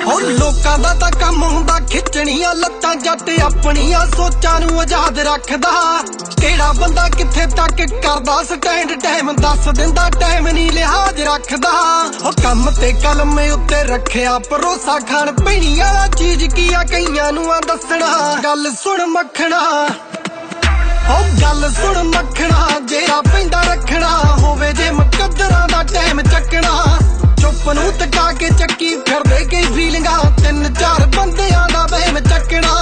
ਉਹ ਲੋਕਾਂ ਦਾ ਤਾਂ ਕੰਮ ਹੁੰਦਾ ਖਿੱਚਣੀਆਂ ਲੱਤਾਂ, ਜੱਟ ਆਪਣੀਆਂ ਸੋਚਾਂ ਨੂੰ ਆਜ਼ਾਦ ਰੱਖਦਾ। ਕਿਹੜਾ ਬੰਦਾ ਕਿੱਥੇ ਤੱਕ ਕਰਦਾ ਸਟੈਂਡ, ਟਾਈਮ ਦੱਸ ਦਿੰਦਾ, ਟਾਈਮ ਨਹੀਂ ਲਿਹਾਜ਼ ਰੱਖਦਾ। ਉਹ ਕੰਮ ਤੇ ਕਲਮ ਉੱਤੇ ਰੱਖਿਆ ਭਰੋਸਾ, ਖਾਣ ਪੀਣੀ ਵਾਲਾ ਚੀਜ਼ ਕੀ ਆ ਕਈਆਂ ਨੂੰ ਆ ਦੱਸਣਾ। ਗੱਲ ਸੁਣ ਮੱਖਣਾ, ਉਹ ਗੱਲ ਸੁਣ ਮੱਖਣਾ, ਜਿਹੜਾ ਪੈਂਦਾ ਰੱਖਣਾ ਹੋਵੇ ਜੇ ਮੁਕੱਦਰਾਂ ਦਾ ਟਾਈਮ ਚੱਕਣਾ। ਚੁੱਪ ਨੂੰ ਤਕਾ ਕੇ ਚੱਕੀ ਫਿਰਦੇ ਕਈ ਫੀਲਿੰਗਾਂ, 3-4 ਬੰਦਿਆਂ ਦਾ ਵਹਿਮ ਚੱਕਣਾ।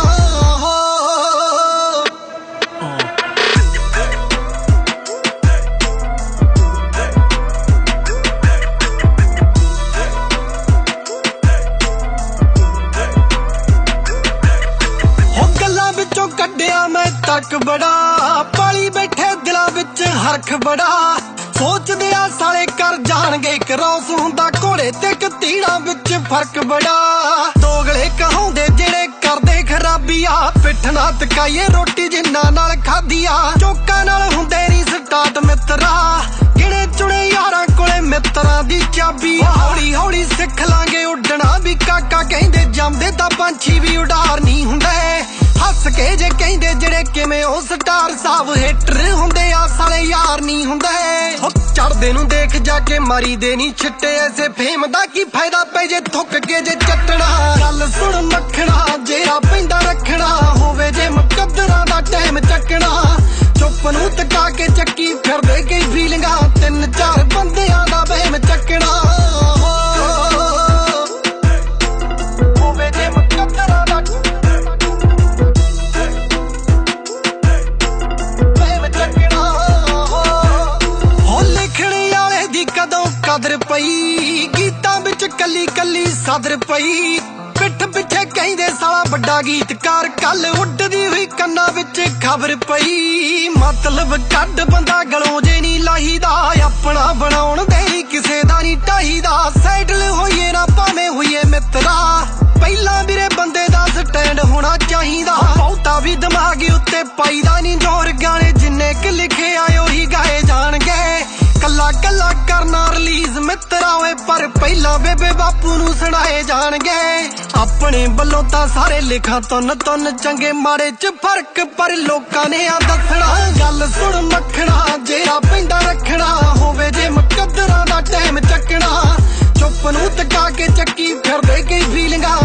ਵਿੱਚੋਂ ਕੱਢਿਆ ਮੈਂ ਤੱਕ ਬੜਾ, ਪਾਲੀ ਬੈਠੇ ਦਿਲਾਂ ਵਿੱਚ ਹਰਖ ਬੜਾ। ਸੋਚਦੇ ਆ ਸਾਲੇ ਕਰ ਜਾਣਗੇ ਕਰੋਸ, ਹੁੰਦਾ ਘੋੜੇ ਤੇ ਕਤੀੜਾਂ ਵਿੱਚ ਫਰਕ ਬੜਾ। ਦੋਗਲੇ ਕਹਾਉਂਦੇ ਜਿਹੜੇ ਕਰਦੇ ਖਰਾਬੀਆਂ, ਪਿੱਠ ਨਾ ਤਕਾਈਏ ਰੋਟੀ ਜਿੰਨਾ ਨਾਲ ਖਾਧੀਆ। ਚੋਕਾਂ ਨਾਲ ਹੁੰਦੇ ਨਹੀਂ ਸਟਾਰਟ ਮਿੱਤਰਾ, ਗਿਣੇ ਚੁਣੇ ਯਾਰਾਂ ਕੋਲੇ ਮਿੱਤਰਾਂ ਦੀ ਚਾਬੀ। ਹੌਲੀ ਹੌਲੀ ਸਿੱਖ ਲਾਂਗੇ ਉੱਡਣਾ ਵੀ ਕਾਕਾ, ਕਹਿੰਦੇ ਜੰਮਦੇ ਤਾਂ ਪੰਛੀ ਵੀ ਉਡਾਰ ਨਹੀਂ ਹੁੰਦੇ। ਹੱਸ ਕੇ ਜੇ ਕਹਿੰਦੇ ਜਿਹੜੇ ਕਿਵੇਂ ਉਹ ਸਟਾਰ ਸਾਹਿਬ, ਹੇਟਰ ਹੁੰਦੇ ਆ ਸਾਲੇ ਯਾਰ ਨਹੀਂ ਹੁੰਦੇ। ਚੜਦੇ ਨੂੰ ਦੇਖ ਜਾ ਕੇ ਮਾਰੀ ਦੇ ਨਹੀਂ ਛਿੱਟੇ, ਐਸੇ ਫੇਮ ਦਾ ਕੀ ਫਾਇਦਾ ਪੈ ਜੇ ਥੁੱਕ ਕੇ ਜੇ ਚੱਟਣਾ। ਗੱਲ ਸੁਣ ਮੱਖਣਾ, ਜਿਹੜਾ ਪੈਂਦਾ ਰੱਖਣਾ ਹੋਵੇ ਜੇ ਮੁਕੱਦਰਾਂ ਦਾ ਟਾਈਮ ਚੱਕਣਾ। ਚੁੱਪ ਨੂੰ ਤਕਾ ਕੇ ਚੱਕੀ ਫਿਰਦੇ ਕਈ ਫੀਲਿੰਗਾਂ, 3-4 ਬੰਦਿਆਂ ਦਾ ਵਹਿਮ ਚੱਕਣਾ। ਹੋਵੇ ਜੇ ਮੁਕੱਦਰਾਂ ਦਾ ਕਦਰ ਪਈ ਗੀਤਾਂ ਵਿੱਚ ਕੱਲੀ ਕੱਲੀ ਸਦਰ ਪਈ। ਪਿੱਠ ਪਿੱਛੇ ਕਹਿੰਦੇ ਸਾਲਾ ਵੱਡਾ ਗੀਤਕਾਰ, ਕੱਲ ਉੱਡਦੀ ਹੋਈ ਕੰਨਾਂ ਵਿੱਚ ਖਬਰ ਪਈ। ਮਤਲਬ ਕੱਢ ਬੰਦਾ ਗਲੋਂ ਜੇ ਨਹੀਂ ਲਾਹੀਦਾ, ਆਪਣਾ ਬਣਾਉਣ ਦੇ ਕਿਸੇ ਦਾ ਨਹੀਂ ਢਾਹੀਦਾ। ਸੈਟਲ ਹੋਈਏ ਨਾ ਭਾਵੇਂ ਹੋਈਏ ਮਿੱਤਰਾ, ਪਹਿਲਾਂ ਵੀਰੇ ਬੰਦੇ ਦਾ ਸਟੈਂਡ ਹੋਣਾ ਚਾਹੀਦਾ। ਬਹੁਤਾ ਵੀ ਦਿਮਾਗ ਉੱਤੇ ਪਾਈਦਾ ਨਹੀਂ ਜ਼ੋਰ, ਗਾਣੇ ਜਿੰਨੇ ਕਿ ਲਿਖੇ ਆਏ ਉਹੀ ਗਾਏ ਜਾਣਗੇ। ਕੱਲਾ ਕੱਲਾ ਕਰਨਾ ਰਿਲੀਜ਼ ਮਿੱਤਰਾ ਓਏ, ਪਰ ਪਹਿਲਾਂ ਬੇਬੇ ਬਾਪੂ ਨੂੰ ਸੁਣਾਏ ਜਾਣਗੇ। ਆਪਣੇ ਵੱਲੋਂ ਤਾਂ ਸਾਰੇ ਲਿਖਾਂ ਤੁੰਨ ਤੁੰਨ, ਚੰਗੇ ਮਾੜੇ ਚ ਫਰਕ ਪਰ ਲੋਕਾਂ ਨੇ ਆ ਦੱਸਣਾ। ਗੱਲ ਸੁਣ ਮੱਖਣਾ, ਜਿਹੜਾ ਪੈਂਦਾ ਰੱਖਣਾ ਹੋਵੇ ਜੇ ਮੁਕੱਦਰਾਂ ਦਾ ਟਾਈਮ ਚੱਕਣਾ। ਚੁੱਪ ਨੂੰ ਤਕਾ ਕੇ ਚੱਕੀ ਫਿਰਦੇ ਕਈ ਫੀਲਿੰਗਾਂ,